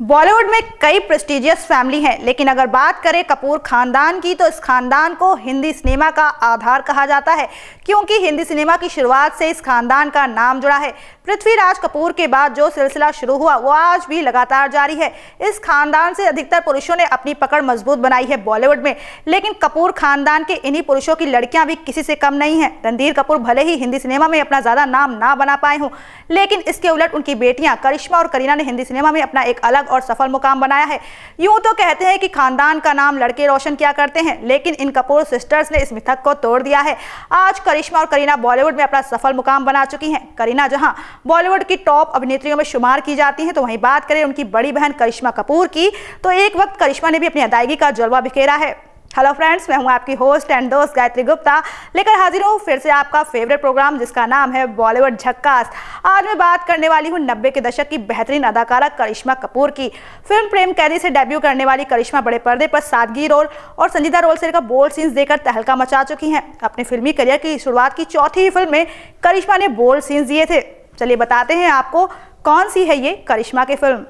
बॉलीवुड में कई prestigious family हैं, लेकिन अगर बात करें कपूर खानदान की तो इस खानदान को हिंदी सिनेमा का आधार कहा जाता है, क्योंकि हिंदी सिनेमा की शुरुआत से इस खानदान का नाम जुड़ा है। पृथ्वीराज कपूर के बाद जो सिलसिला शुरू हुआ वो आज भी लगातार जारी है। इस खानदान से अधिकतर पुरुषों ने अपनी पकड़ मजबूत बनाई है बॉलीवुड में, लेकिन कपूर खानदान के इन्हीं पुरुषों की लड़कियां भी किसी से कम नहीं हैं। रणधीर कपूर भले ही हिंदी सिनेमा में अपना ज्यादा नाम ना बना पाए हों, लेकिन इसके उलट उनकी बेटियां करिश्मा और करीना ने हिंदी सिनेमा में अपना एक अलग और सफल मुकाम बनाया है। यूं तो कहते हैं कि खानदान का नाम लड़के रोशन किया करते हैं, लेकिन इन कपूर सिस्टर्स ने इस मिथक को तोड़ दिया है। आज करिश्मा और करीना बॉलीवुड में अपना सफल मुकाम बना चुकी हैं। करीना जहां बॉलीवुड की टॉप अभिनेत्रियों में शुमार की जाती हैं, तो वहीं बात करें उनकी बड़ी बहन करिश्मा कपूर की, तो एक वक्त करिश्मा ने भी अपनी अदायगी का जलवा बिखेरा है। हेलो फ्रेंड्स, मैं हूं आपकी होस्ट एंड दोस्त गायत्री गुप्ता, लेकर हाजिर हूं फिर से आपका फेवरेट प्रोग्राम जिसका नाम है बॉलीवुड झक्कास। आज मैं बात करने वाली हूं 90 के दशक की बेहतरीन अदाकारा करिश्मा कपूर की। फिल्म प्रेम कैदी से डेब्यू करने वाली करिश्मा बड़े पर्दे पर सादगी रोल और संजीदा रोल से लेकर बोल्ड सीन्स देकर तहलका मचा चुकी हैं। अपने फिल्मी करियर की शुरुआत की चौथी फिल्म में करिश्मा ने बोल्ड सीन्स दिए थे। चलिए बताते हैं आपको कौन सी है ये करिश्मा की फिल्म।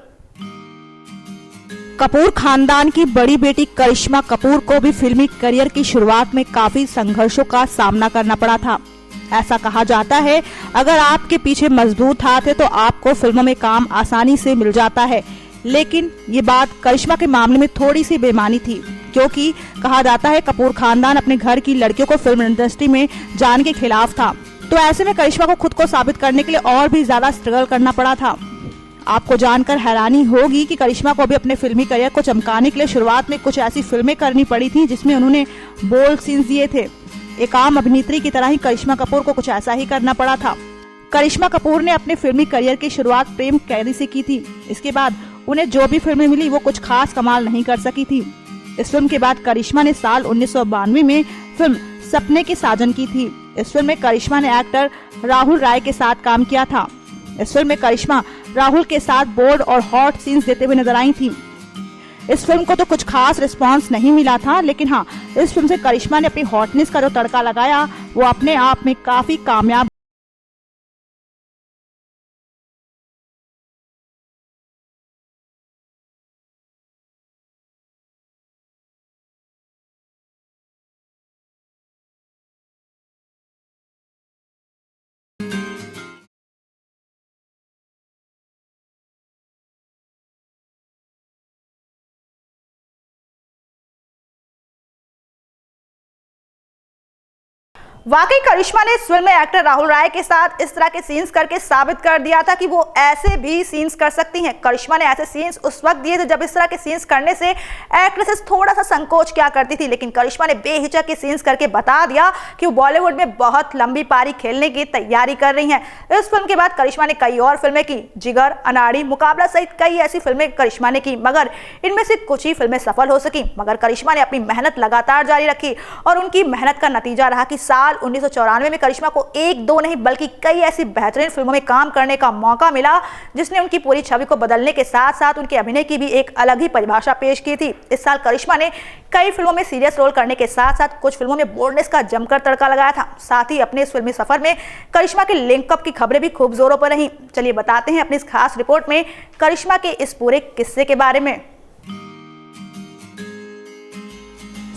कपूर खानदान की बड़ी बेटी करिश्मा कपूर को भी फिल्मी करियर की शुरुआत में काफी संघर्षों का सामना करना पड़ा था। ऐसा कहा जाता है, अगर आपके पीछे मजबूत हाथ है तो आपको फिल्मों में काम आसानी से मिल जाता है। लेकिन ये बात करिश्मा के मामले में थोड़ी सी बेमानी थी, क्योंकि कहा जाता है कपूर खानदान अपने घर की लड़कियों को फिल्म इंडस्ट्री में जाने के खिलाफ था। तो ऐसे में करिश्मा को खुद को साबित करने के लिए और भी ज्यादा स्ट्रगल करना पड़ा था। आपको जानकर हैरानी होगी कि करिश्मा को भी अपने फिल्मी करियर को चमकाने के लिए शुरुआत में कुछ ऐसी फिल्में करनी पड़ी थी जिसमें उन्होंने बोल्ड सीन्स दिए थे। एक आम अभिनेत्री की तरह ही करिश्मा कपूर को कुछ ऐसा ही करना पड़ा था। करिश्मा कपूर ने अपने फिल्मी करियर की शुरुआत प्रेम कैदी से की थी। इसके बाद उन्हें जो भी फिल्में मिली वो कुछ खास कमाल नहीं कर सकी थी। इस फिल्म के बाद करिश्मा ने साल 1992 में फिल्म सपने की साजन की थी। इस फिल्म में करिश्मा ने एक्टर राहुल राय के साथ काम किया था। इस फिल्म में करिश्मा राहुल के साथ बोल्ड और हॉट सीन्स देते हुए नजर आई थी। इस फिल्म को तो कुछ खास रिस्पांस नहीं मिला था, लेकिन हाँ, इस फिल्म से करिश्मा ने अपनी हॉटनेस का जो तड़का लगाया वो अपने आप में काफी कामयाब। वाकई करिश्मा ने इस फिल्म में एक्टर राहुल राय के साथ इस तरह के सीन्स करके साबित कर दिया था कि वो ऐसे भी सीन्स कर सकती हैं। करिश्मा ने ऐसे सीन्स उस वक्त दिए थे जब इस तरह के सीन्स करने से एक्ट्रेसेस थोड़ा सा संकोच किया करती थी, लेकिन करिश्मा ने बेहिचक के सीन्स करके बता दिया कि वो बॉलीवुड में बहुत लंबी पारी खेलने की तैयारी कर रही हैं। इस फिल्म के बाद करिश्मा ने कई और फिल्में की, जिगर, अनाड़ी, मुकाबला सहित कई ऐसी फिल्में करिश्मा ने की, मगर इनमें से कुछ ही फिल्में सफल हो सकी। मगर करिश्मा ने अपनी मेहनत लगातार जारी रखी और उनकी मेहनत का नतीजा रहा कि साल 1994 में करिश्मा को एक दो नहीं बल्कि कई ऐसी बेहतरीन फिल्मों में काम करने का मौका मिला, जिसने उनकी पूरी छवि को बदलने के साथ साथ उनके अभिनय की भी एक अलग ही परिभाषा पेश की थी। इस साल करिश्मा ने कई फिल्मों में सीरियस रोल करने के साथ साथ कुछ फिल्मों में बोल्डनेस का जमकर तड़का लगाया था। साथ ही अपने इस फिल्मी सफर में करिश्मा के लिंकअप की खबरें भी खूब जोरों पर रहीं। चलिए बताते हैं अपनी इस खास रिपोर्ट में करिश्मा के इस पूरे किस्से के बारे में।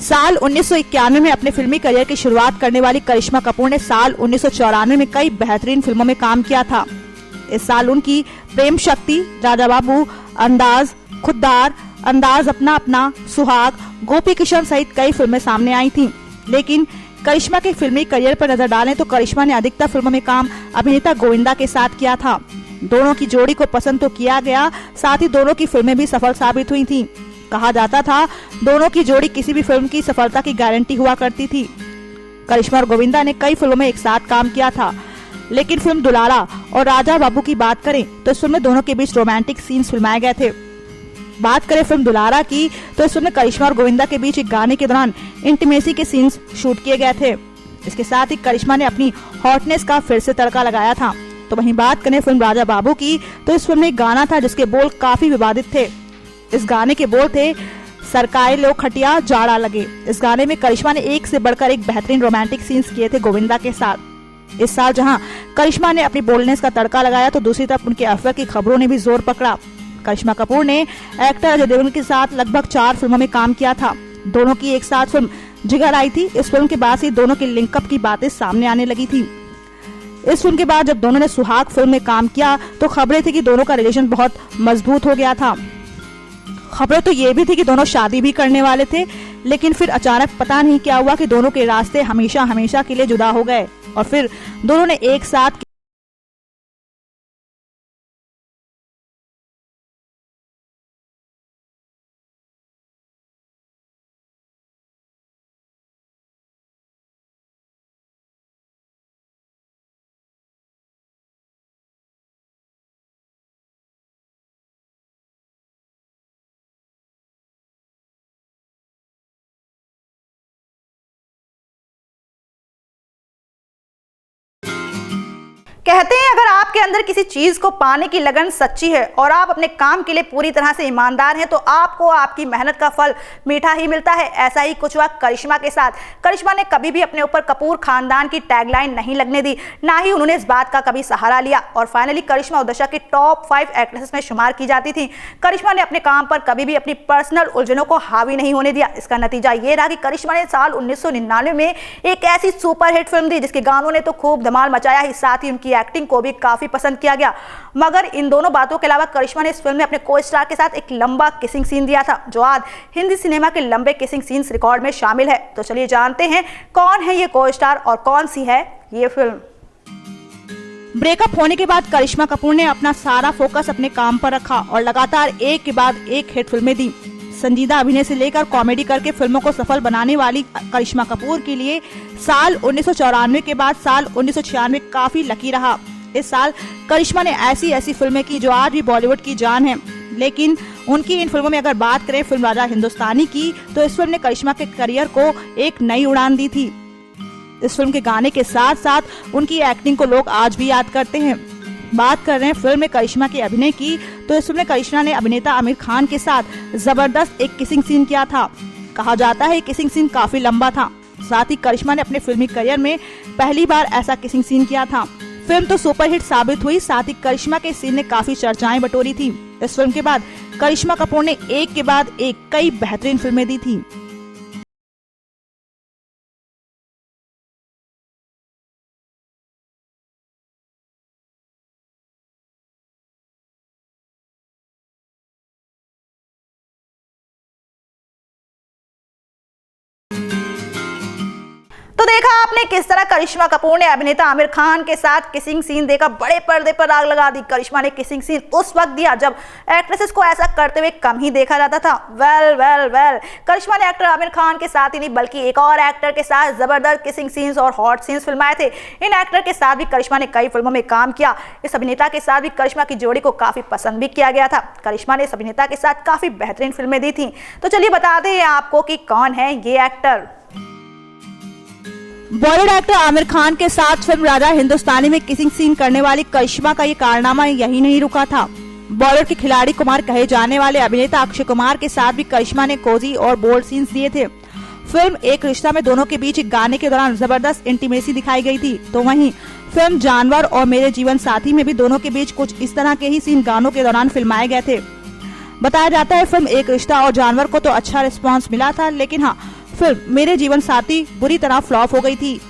साल 1991 में अपने फिल्मी करियर की शुरुआत करने वाली करिश्मा कपूर ने साल 1994 में कई बेहतरीन फिल्मों में काम किया था। इस साल उनकी प्रेम शक्ति, राजा बाबू, अंदाज, खुददार, अंदाज अपना अपना, सुहाग, गोपी किशन सहित कई फिल्में सामने आई थीं। लेकिन करिश्मा के फिल्मी करियर पर नजर डालें तो करिश्मा ने अधिकतर फिल्मों में काम अभिनेता गोविंदा के साथ किया था। दोनों की जोड़ी को पसंद तो किया गया, साथ ही दोनों की फिल्में भी सफल साबित हुई थी। कहा जाता था दोनों की जोड़ी किसी भी फिल्म की सफलता की गारंटी हुआ करती थी। करिश्मा और गोविंदा ने कई फिल्मों में एक साथ काम किया था, लेकिन फिल्म दुलारा और राजा बाबू की बात करें तो इस फिल्म में दोनों के बीच रोमांटिक सीन्स फिल्माए गए थे। बात करें फिल्म दुलारा की तो इस फिल्म में करिश्मा और गोविंदा के बीच एक गाने के दौरान इंटीमेसी के सीन्स शूट किए गए थे। इसके साथ ही करिश्मा ने अपनी हॉटनेस का फिर से तड़का लगाया था। तो वहीं बात करें फिल्म राजा बाबू की तो इस फिल्म में एक गाना था जिसके बोल काफी विवादित थे। इस गाने के बोल थे, सरकाए लो खटिया जाड़ा लगे। इस गाने में करिश्मा ने एक से बढ़कर एक बेहतरीन रोमांटिक सीन्स किए थे गोविंदा के साथ। इस साल जहां करिश्मा ने अपनी बोल्डनेस का तड़का लगाया तो दूसरी तरफ उनके अफेयर की खबरों ने भी जोर पकड़ा। करिश्मा कपूर ने एक्टर अजय देवगन के साथ लगभग 4 फिल्मों में काम किया था। दोनों की एक साथ फिल्म जिगर आई थी। इस फिल्म के बाद से दोनों के लिंकअप की बातें सामने आने लगी थी। इस फिल्म के बाद जब दोनों ने सुहाग फिल्म में काम किया तो खबरें थी कि दोनों का रिलेशन बहुत मजबूत हो गया था। खबरें तो ये भी थी कि दोनों शादी भी करने वाले थे, लेकिन फिर अचानक पता नहीं क्या हुआ कि दोनों के रास्ते हमेशा हमेशा के लिए जुदा हो गए और फिर दोनों ने एक साथ कहते हैं अगर आपके अंदर किसी चीज को पाने की लगन सच्ची है और आप अपने काम के लिए पूरी तरह से ईमानदार हैं तो आपको आपकी मेहनत का फल मीठा ही मिलता है। ऐसा ही कुछ हुआ करिश्मा के साथ। करिश्मा ने कभी भी अपने ऊपर कपूर खानदान की टैगलाइन नहीं लगने दी, ना ही उन्होंने इस बात का कभी सहारा लिया और फाइनली करिश्मा उस दशक की टॉप 5 एक्ट्रेसेस में शुमार की जाती थी। करिश्मा ने अपने काम पर कभी भी अपनी पर्सनल उलझनों को हावी नहीं होने दिया। इसका नतीजा ये रहा कि करिश्मा ने साल 1999 में एक ऐसी सुपरहिट फिल्म दी जिसके गानों ने तो खूब धमाल मचाया ही, साथ ही उनकी एक्टिंग को भी काफी पसंद किया गया। मगर इन दोनों बातों के अलावा करिश्मा ने इस फिल्म में अपने को स्टार के साथ एक लंबा किसिंग सीन दिया था जो आज हिंदी सिनेमा के लंबे किसिंग सीन्स रिकॉर्ड में शामिल है। तो चलिए जानते हैं कौन है ये को स्टार और कौन सी है ये फिल्म। ब्रेकअप होने के बाद करिश्मा कपूर ने अपना सारा फोकस अपने काम पर रखा और लगातार एक के बाद एक हिट फिल्में दी। संजीदा अभिनय से लेकर कॉमेडी करके फिल्मों को सफल बनाने वाली करिश्मा कपूर के लिए साल 1994 के बाद साल 1996 काफी लकी रहा। इस साल करिश्मा ने ऐसी फिल्में की जो आज भी बॉलीवुड की जान है, लेकिन उनकी इन फिल्मों में अगर बात करें फिल्म राजा हिंदुस्तानी की तो इस फिल्म ने करिश्मा के करियर को एक नई उड़ान दी थी। इस फिल्म के गाने के साथ साथ उनकी एक्टिंग को लोग आज भी याद करते हैं। बात कर रहे हैं फिल्म में करिश्मा के अभिनय की तो इस फिल्म में करिश्मा ने अभिनेता आमिर खान के साथ जबरदस्त एक किसिंग सीन किया था। कहा जाता है किसिंग सीन काफी लंबा था। साथ ही करिश्मा ने अपने फिल्मी करियर में पहली बार ऐसा किसिंग सीन किया था। फिल्म तो सुपरहिट साबित हुई, साथ ही करिश्मा के सीन ने काफी चर्चाएं बटोरी थी। इस फिल्म के बाद करिश्मा कपूर ने एक के बाद एक कई बेहतरीन फिल्में दी थी। तो देखा आपने किस तरह करिश्मा कपूर ने अभिनेता आमिर खान के साथ किसिंग सीन देकर बड़े पर्दे पर आग लगा दी। करिश्मा ने किसिंग सीन उस वक्त दिया जब एक्ट्रेसेस को ऐसा करते हुए कम ही देखा जाता था। वेल करिश्मा ने एक्टर आमिर खान के साथ ही नहीं बल्कि एक और एक्टर के साथ जबरदस्त किसिंग सीन्स और हॉट सीन्स फिल्माए थे। इन एक्टर के साथ भी करिश्मा ने कई फिल्मों में काम किया। इस अभिनेता के साथ भी करिश्मा की जोड़ी को काफी पसंद भी किया गया था। करिश्मा ने इस अभिनेता के साथ काफी बेहतरीन फिल्में दी थी। तो चलिए बताते हैं आपको कि कौन है ये एक्टर। बॉलीवुड एक्टर आमिर खान के साथ फिल्म राजा हिंदुस्तानी में किसिंग सीन करने वाली करिश्मा का ये कारनामा यही नहीं रुका था। बॉलीवुड के खिलाड़ी कुमार कहे जाने वाले अभिनेता अक्षय कुमार के साथ भी करिश्मा ने कोजी और बोल्ड सीन्स दिए थे। फिल्म एक रिश्ता में दोनों के बीच एक गाने के दौरान जबरदस्त इंटीमेसी दिखाई गई थी। तो वहीं फिल्म जानवर और मेरे जीवन साथी में भी दोनों के बीच कुछ इस तरह के ही सीन गानों के दौरान फिल्माए गए थे। बताया जाता है फिल्म एक रिश्ता और जानवर को तो अच्छा रिस्पॉन्स मिला था, लेकिन हाँ फिल्म मेरे जीवन साथी बुरी तरह फ्लॉप हो गई थी।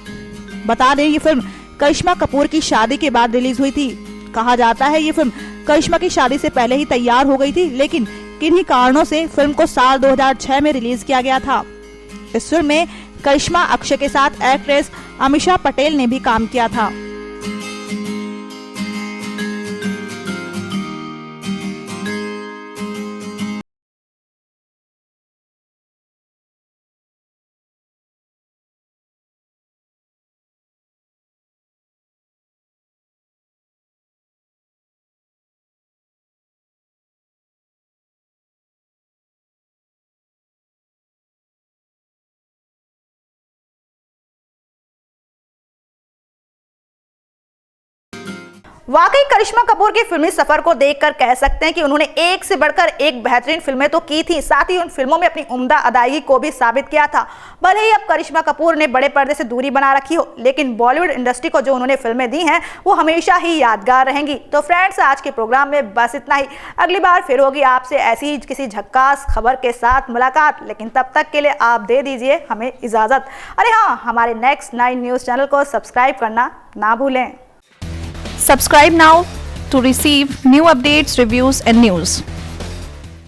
बता दें ये फिल्म करिश्मा कपूर की शादी के बाद रिलीज हुई थी। कहा जाता है ये फिल्म करिश्मा की शादी से पहले ही तैयार हो गई थी, लेकिन किन्हीं कारणों से फिल्म को साल 2006 में रिलीज किया गया था। इस फिल्म में करिश्मा अक्षय के साथ एक्ट्रेस अमीषा पटेल ने भी काम किया था। वाकई करिश्मा कपूर के फिल्मी सफर को देखकर कह सकते हैं कि उन्होंने एक से बढ़कर एक बेहतरीन फिल्में तो की थी, साथ ही उन फिल्मों में अपनी उम्दा अदायगी को भी साबित किया था। भले ही अब करिश्मा कपूर ने बड़े पर्दे से दूरी बना रखी हो, लेकिन बॉलीवुड इंडस्ट्री को जो उन्होंने फिल्में दी हैं वो हमेशा ही यादगार रहेंगी। तो फ्रेंड्स, आज के प्रोग्राम में बस इतना ही। अगली बार फिर होगी आपसे ऐसी ही किसी झक्कास खबर के साथ मुलाकात, लेकिन तब तक के लिए आप दे दीजिए हमें इजाजत। अरे हाँ, हमारे नेक्स्ट 9 न्यूज चैनल को सब्सक्राइब करना ना भूलें। Subscribe now to receive new updates, reviews and news.